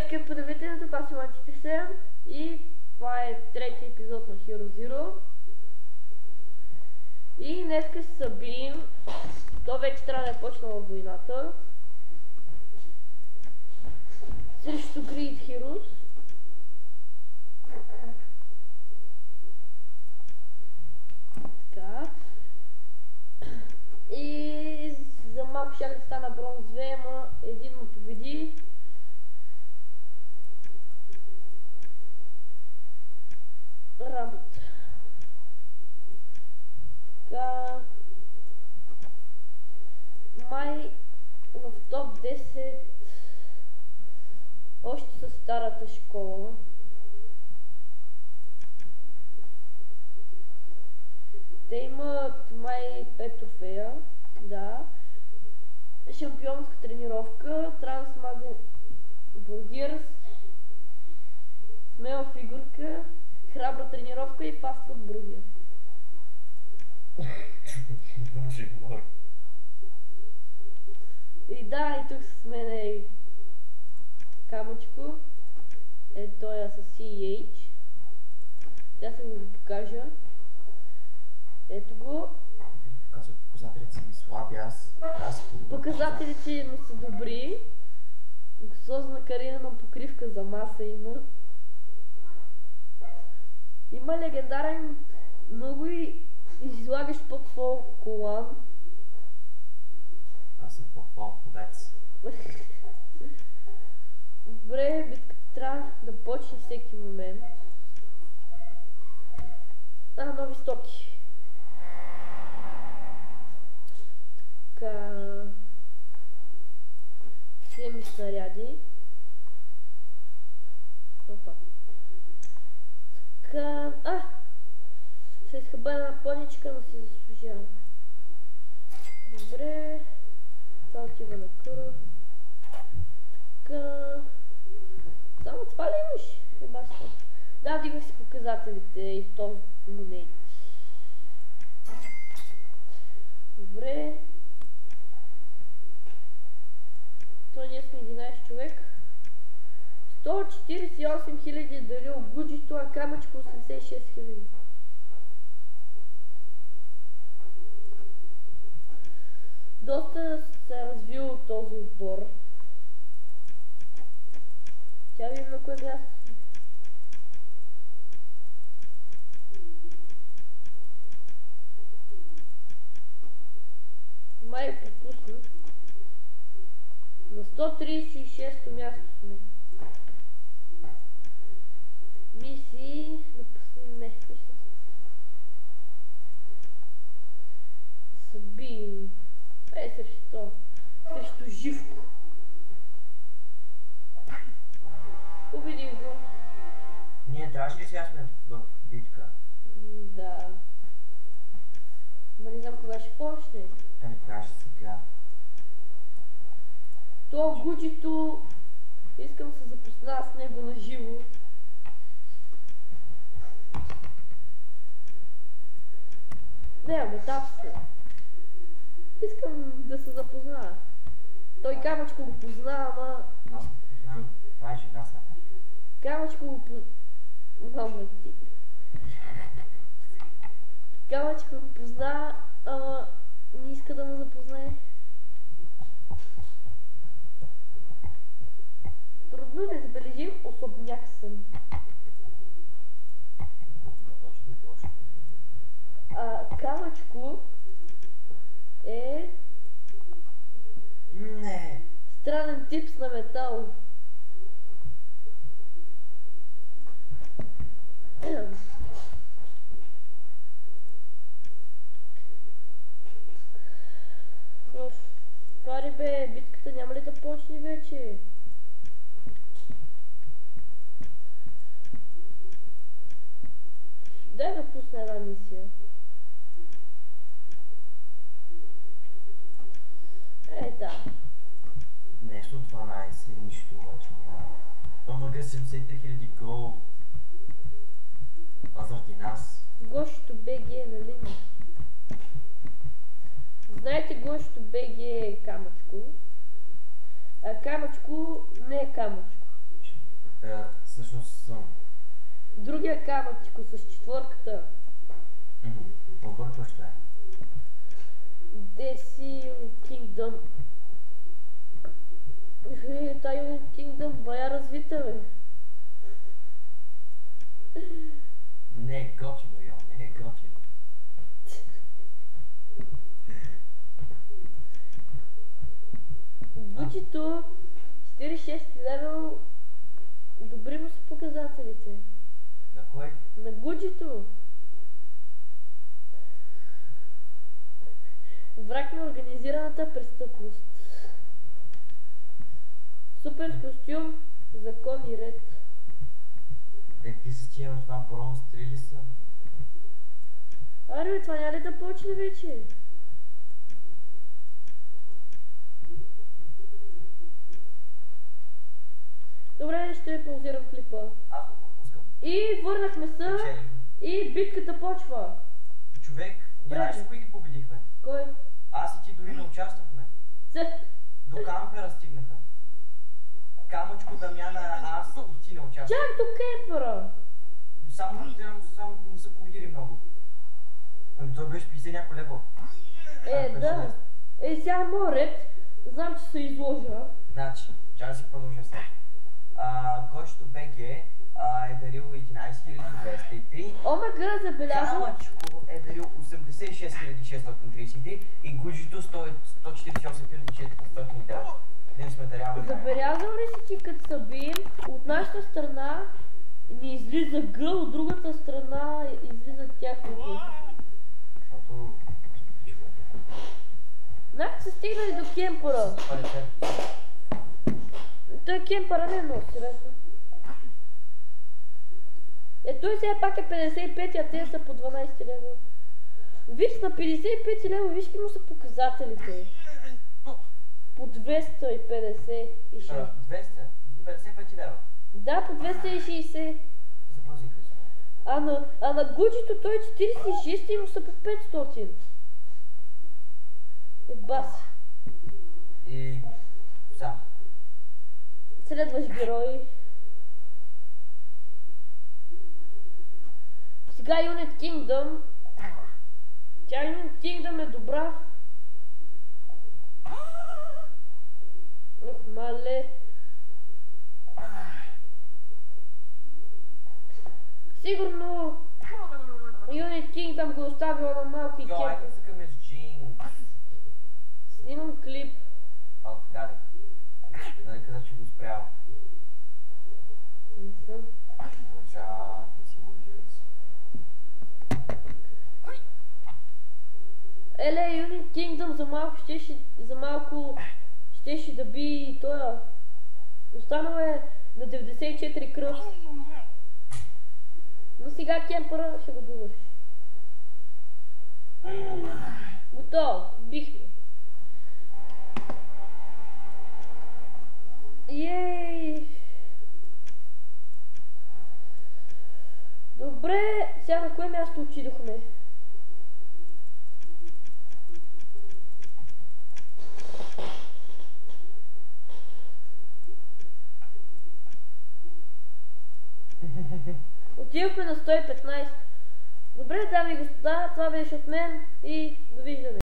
скъпи потребители, това си мачите се и това е трети епизод на Hero Zero. И днеска ще се бием, то вече трябва да е почнала войната срещу Greed Heroes. Така. И за малко ще да стана бронз 2, ама един му победи. Работа. Така. Май в топ 10 още със старата школа. Те имат май 5 трофея, да. Шампионска тренировка, трансмазен бургерс, смела фигурка, храбра тренировка и фастфуд бургер. Боже мой. И да, и тук с мен е камъчко. Е, той е с CH. Сега ще го покажа. Ето го. Казва, показателите са ми слаби, аз Показателите му са добри. Сложна кариерна покривка за маса има. Има легендарен много и излагащ по-фол колан. Аз съм по-фол подец. Добре, битката трябва да почне всеки момент. Нови стоки. Така... Силеми снаряди. Опа. Така... Се изхъба една поничка, но си заслужава. Добре. Това отива на кърв. Така... Само това ли имаш? Ебашка. Да, вдигнах си показателите и то монети. Добре. То ние сме 11 човек. 148 000 дарил гуджито, а камъчко 86 000. Доста се е развил този отбор. Тя видим на кое място. Май пропусна. На 136-то място сме. Мисии... Не, Събин. Срещу Живко. Убедих го. Ние трябваше ли сега сме в битка? Да. Ма не знам кога ще почне. Ами трябваше сега. То гуджито... Искам да се запозная с него на живо. Не, метап се. Искам да се запозная. Той камъчко го познава, ама... Аз го познавам. Това е жена са. Камъчко го Мама ти. Камъчко го познава, ама не иска да му запознае. Трудно незабележим особняк съм. Камъчко е... Не. Странен тип на метал. Фари бе, битката няма ли да почне вече? Дай да пусна една мисия. Да. Нещо 12, нищо обаче няма. Омага 73 000 гол. А заради нас. Гошето БГ, нали? Знаете, Гошето БГ е камъчко. А камъчко не е камъчко. Всъщност съм... Другия камъчко с четворката. Объркващо е. DC Unit Kingdom. Та Unit Kingdom бая развита, бе. Не е готино, йо, не е готино. Гучито 46 левел. Добри му са показателите. На кой? На Гуджито. Враг на организираната престъпност. Супер с костюм, закон и ред. Какви са тия, това бронз 3 ли са? Аре, бе, това няма ли да почне вече? Добре, ще паузирам клипа. Аз го пропускам. И върнахме се. Печелим. И битката почва. Човек, знаеш ли кои ги победихме? Кой? Аз и ти дори не участвахме. До кампера стигнаха. Камъчко, Дамяна, аз и ти не участвах. Чак до кемпера. Само не са победили много. Ами той беше 50 някой лево. Да. Сега моят ред. Знам, че се изложа. Значи, чакай да си продължа след. Гошто БГ е дарил 11203. Омега забелязва. Камъчко е дарил 86633 и Гуджито 148409. Ние сме дарявали. Забелязал ли си, че като се бием, от нашата страна ни излиза Г, от другата страна излиза тяхното. Защото... Значи са стигнали до кемпера. Той кемпера не е много сериозно. Той сега пак е 55, а те са по 12 лева. Виж на 55 лева, виж какви му са показателите. По 256. 255 лева. Да, по 260. А на Гуджито той е 46 и му са по 500. Баси. И... сам. Следваш герой. Сега Unit Kingdom. Тя Unit Kingdom е добра. Ох, мале. Сигурно Unit Kingdom го оставила на малки кемпи. Айде цъкаме с Джинкс. Снимам клип. Така ли? Да не каза, че го спрял. Не съм. Лъжа, ти си лъжец. Еле, Unit Kingdom за малко щеше да би тоя. Останал е на 94 кръв. Но сега кемпера ще го довърши. Готово, бихме. Ей! Добре, сега на кое място отидохме? Отидохме на 115. Добре, дами и господа, това беше от мен и довиждане.